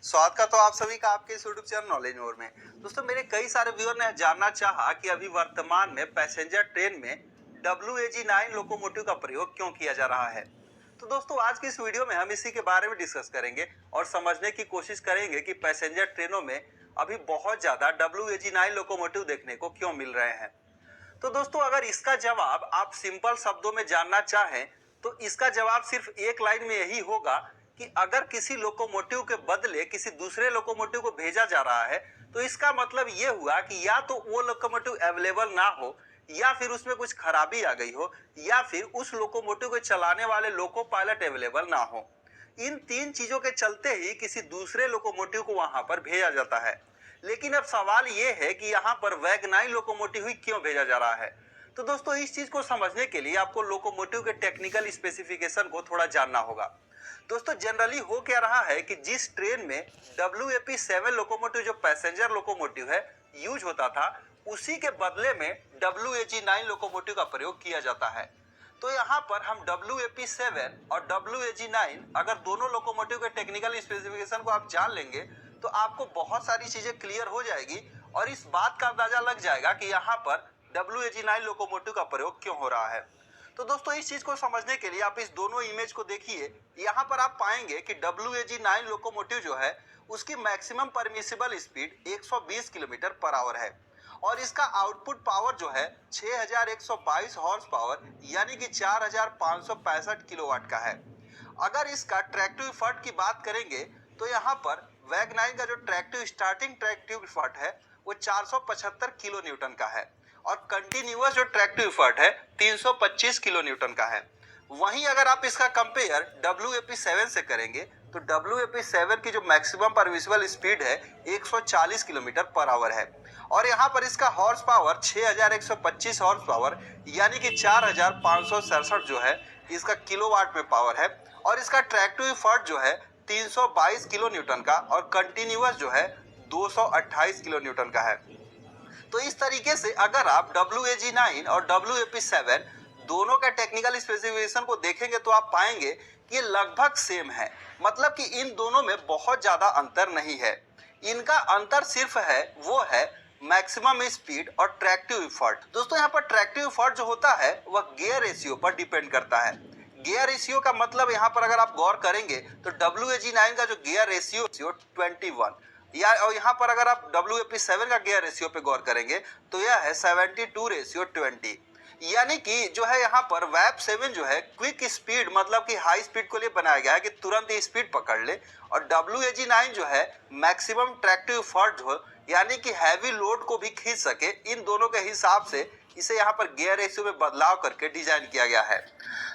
स्वागत का तो आप सभी का आपके इस यूट्यूब चैनल नॉलेज मोर में। दोस्तों मेरे कई सारे व्यूअर ने जानना चाहा कि अभी वर्तमान में पैसेंजर ट्रेन में WAG9 लोकोमोटिव का प्रयोग क्यों किया जा रहा है। तो दोस्तों आज की इस वीडियो में हम इसी के बारे में डिस्कस करेंगे और समझने की कोशिश करेंगे कि पैसेंजर ट्रेनों में अभी बहुत ज्यादा WAG9 लोकोमोटिव देखने को क्यों मिल रहे हैं। तो दोस्तों अगर इसका जवाब आप सिंपल शब्दों में जानना चाहें तो इसका जवाब सिर्फ एक लाइन में यही होगा कि अगर किसी लोकोमोटिव के बदले किसी दूसरे लोकोमोटिव को भेजा जा रहा है तो इसका मतलब ये हुआ कि या तो वो लोकोमोटिव अवेलेबल ना हो या फिर उसमें कुछ खराबी आ गई हो या फिर उस लोकोमोटिव को चलाने वाले लोको पायलट अवेलेबल ना हो। इन तीन चीजों के चलते ही किसी दूसरे लोकोमोटिव को वहां पर भेजा जाता है। लेकिन अब सवाल ये है कि यहाँ पर वैगनाइन लोकोमोटिव ही क्यों भेजा जा रहा है। तो दोस्तों इस चीज को समझने के लिए आपको लोकोमोटिव के टेक्निकल स्पेसिफिकेशन को थोड़ा जानना होगा। दोस्तों जनरली हो क्या रहा है कि जिस ट्रेन में WAP7 लोकोमोटिव जो पैसेंजर लोकोमोटिव है यूज होता था उसी के बदले में WAG9 लोकोमोटिव का प्रयोग किया जाता है। तो यहाँ पर हम WAP7 और WAG9 अगर दोनों लोकोमोटिव के टेक्निकल स्पेसिफिकेशन को आप जान लेंगे तो आपको बहुत सारी चीजें क्लियर हो जाएगी और इस बात का अंदाजा लग जाएगा कि यहाँ पर WAG9 लोकोमोटिव का प्रयोग क्यों हो रहा है। तो दोस्तों इस चीज को समझने के लिए आप इस दोनों इमेज को देखिए। यहाँ पर आप पाएंगे कि WAG9 लोकोमोटिव जो है उसकी maximum permissible speed 120 kilometre per hour है और इसका आउटपुट पावर जो है 6122 हॉर्स पावर यानी कि 4565 किलोवाट का है। अगर इसका ट्रैक्टिव एफर्ट की बात करेंगे तो यहाँ पर वैगनाइन का जो स्टार्टिंग ट्रैक्टिव एफर्ट है वो 475 किलो न्यूटन का है और कंटिन्यूअस जो ट्रैक्टिव एफर्ट है 325 किलो न्यूटन का है। वहीं अगर आप इसका कंपेयर WAP7 से करेंगे तो WAP7 की जो मैक्सिमम परमिसिबल स्पीड है 140 किलोमीटर पर आवर है और यहाँ पर इसका हॉर्स पावर 6125 हॉर्स पावर यानी कि 4567 जो है इसका किलोवाट में पावर है और इसका ट्रैक्टिव एफर्ट जो है 322 किलो न्यूटन का और कंटिन्यूअस जो है 228 किलो न्यूटन का है। तो इस तरीके से अगर आप WAG9 और WAP7 दोनों का टेक्निकल स्पेसिफिकेशन को देखेंगे तो आप पाएंगे कि ये लगभग सेम है। मतलब कि इन दोनों में बहुत ज्यादा अंतर नहीं है। इनका अंतर सिर्फ है वो है मैक्सिमम स्पीड और ट्रैक्टिव एफर्ट। दोस्तों यहाँ पर ट्रैक्टिव एफर्ट जो होता है वह गियर रेशियो पर डिपेंड करता है। गियर रेशियो का मतलब यहाँ पर अगर आप गौर करेंगे तो WAG9 का जो गियर रेशियो 21 या और यहाँ पर अगर आप WAP7 का गियर रेशियो पे गौर करेंगे तो यह है 72:20 यानी कि जो है यहाँ पर WAP7 जो है क्विक स्पीड मतलब कि हाई स्पीड को लिए बनाया गया है कि तुरंत ही स्पीड पकड़ ले और WAG9 जो है मैक्सिमम ट्रैक्टिव एफर्ट हो यानी कि हैवी लोड को भी खींच सके। इन दोनों के हिसाब से इसे यहाँ पर गियर रेशियो में बदलाव करके डिजाइन किया गया है।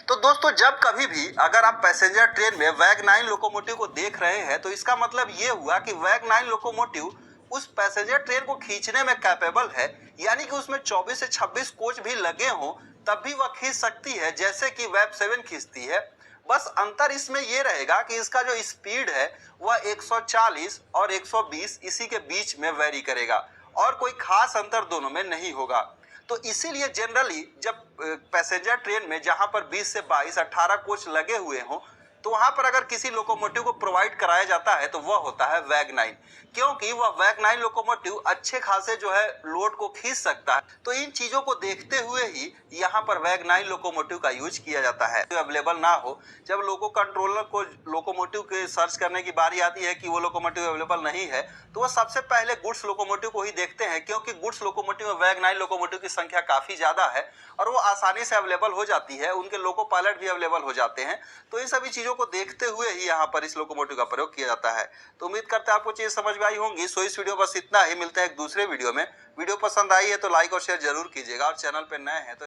तो दोस्तों जब कभी भी अगर आप पैसेंजर ट्रेन में वैगनाइन लोकोमोटिव को देख रहे हैं तो इसका मतलब ये हुआ कि वैगनाइन लोकोमोटिव उस पैसेंजर ट्रेन को खींचने में कैपेबल है यानी कि उसमें 24 से 26 कोच भी लगे हों तब भी वह खींच सकती है जैसे कि WAP7 खींचती है। बस अंतर इसमें यह रहेगा कि इसका जो स्पीड है वह 140 और 120 इसी के बीच में वेरी करेगा और कोई खास अंतर दोनों में नहीं होगा। तो इसीलिए जनरली जब पैसेंजर ट्रेन में जहां पर 20 से 22 18 कोच लगे हुए हों तो वहां पर अगर किसी लोकोमोटिव को प्रोवाइड कराया जाता है तो वह होता है वैगनाइन, क्योंकि वह वैगनाइन लोकोमोटिव अच्छे खासे जो है लोड को खींच सकता है। तो इन चीजों को देखते हुए ही यहाँ पर वैगनाइन लोकोमोटिव का यूज किया जाता है। तो अवेलेबल ना हो जब लोको कंट्रोलर को लोकोमोटिव के सर्च करने की बारी आती है कि वो लोकोमोटिव अवेलेबल नहीं है तो वह सबसे पहले गुड्स लोकोमोटिव को ही देखते हैं, क्योंकि गुड्स लोकोमोटिव में वैगनाइन लोकोमोटिव की संख्या काफी ज्यादा है और वो आसानी से अवेलेबल हो जाती है, उनके लोको पायलट भी अवेलेबल हो जाते हैं। तो इन सभी चीजों को देखते हुए ही यहाँ पर इस लोकोमोटिव का प्रयोग किया जाता है। तो उम्मीद करते हैं आपको चीजें समझ में आई होंगी। सो इस वीडियो बस इतना ही, मिलते हैं एक दूसरे वीडियो में। वीडियो पसंद आई है तो लाइक और शेयर जरूर कीजिएगा और चैनल पे नए हैं तो